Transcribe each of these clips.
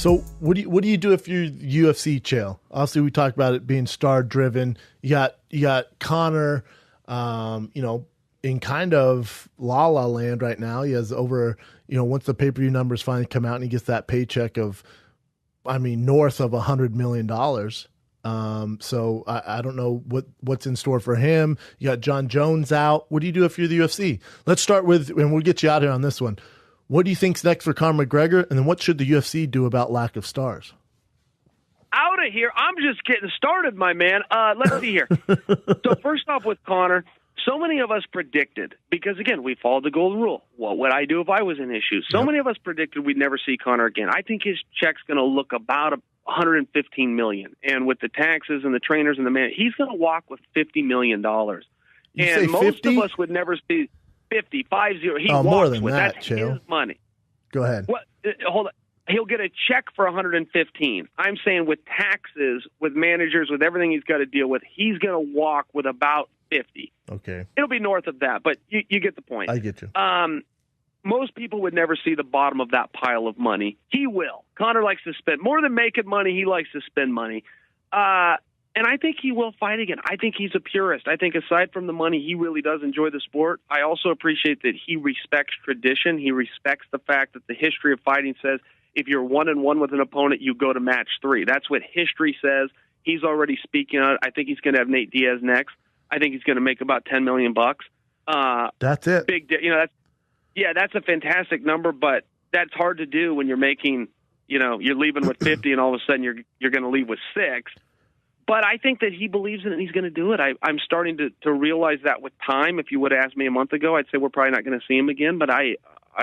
So what do you do if you're UFC, Chael? Obviously, we talked about it being star driven. You got Conor, in kind of la la land right now. He has over, once the pay-per-view numbers finally come out and he gets that paycheck of, north of $100 million. So I don't know what's in store for him. You got John Jones out. What do you do if you're the UFC? Let's start with, and we'll get you out here on this one. What do you think's next for Conor McGregor? And then what should the UFC do about lack of stars? Out of here. I'm just getting started, my man. Let's see here. So first off with Conor, so many of us predicted, because again, we followed the golden rule. What would I do if I was in his shoes? So many of us predicted we'd never see Conor again. I think his check's going to look about $115 million. And with the taxes and the trainers and the man, he's going to walk with $50 million. And most of us would never see 50. He walks more than with that, that's Chael. his money. Go ahead. What? Hold on. He'll get a check for 115. I'm saying with taxes, with managers, with everything he's got to deal with, he's going to walk with about 50. Okay. It'll be north of that, but you get the point. I get you. Most people would never see the bottom of that pile of money. He will. Conor likes to spend more than making money. He likes to spend money. And I think he will fight again. I think he's a purist. I think aside from the money, he really does enjoy the sport. I also appreciate that he respects tradition. He respects the fact that the history of fighting says if you're 1-1 with an opponent, you go to match 3. That's what history says. He's already speaking on it. I think he's going to have Nate Diaz next. I think he's going to make about $10 million. That's it. That's a fantastic number, but that's hard to do when you're making, you're leaving with 50 and all of a sudden you're going to leave with 6. But I think that he believes in it and he's going to do it. I'm starting to realize that with time. If you would have asked me a month ago, I'd say we're probably not going to see him again. But I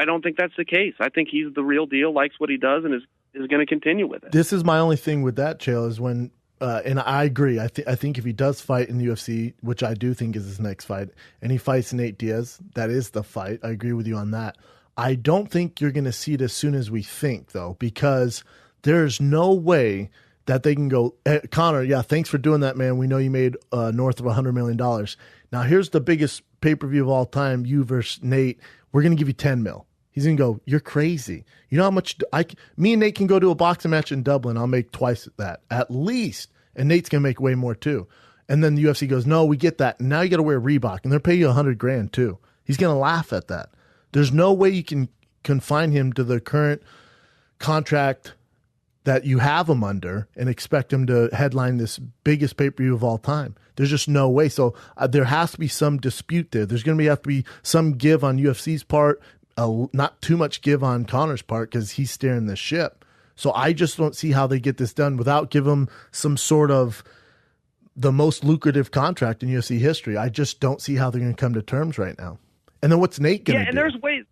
don't think that's the case. I think he's the real deal, likes what he does, and is going to continue with it. This is my only thing with that, Chael, is when, and I agree, I think if he does fight in the UFC, which I do think is his next fight, and he fights Nate Diaz, that is the fight. I agree with you on that. I don't think you're going to see it as soon as we think, though, because there's no way that they can go, hey, Conor, yeah, thanks for doing that, man. We know you made north of $100 million. Now, here's the biggest pay-per-view of all time, you versus Nate. We're going to give you 10 mil. He's going to go, you're crazy. You know how much me and Nate can go to a boxing match in Dublin. I'll make twice that, at least. And Nate's going to make way more, too. And then the UFC goes, no, we get that. And now you got to wear Reebok. And they're paying you $100,000, too. He's going to laugh at that. There's no way you can confine him to the current contract that you have him under and expect him to headline this biggest pay-per-view of all time. There's just no way. So there has to be some dispute there. There's going to have to be some give on UFC's part, not too much give on Conor's part because he's steering the ship. So I just don't see how they get this done without giving him some sort of the most lucrative contract in UFC history. I just don't see how they're going to come to terms right now. And then what's Nate going to do? Yeah, and there's ways.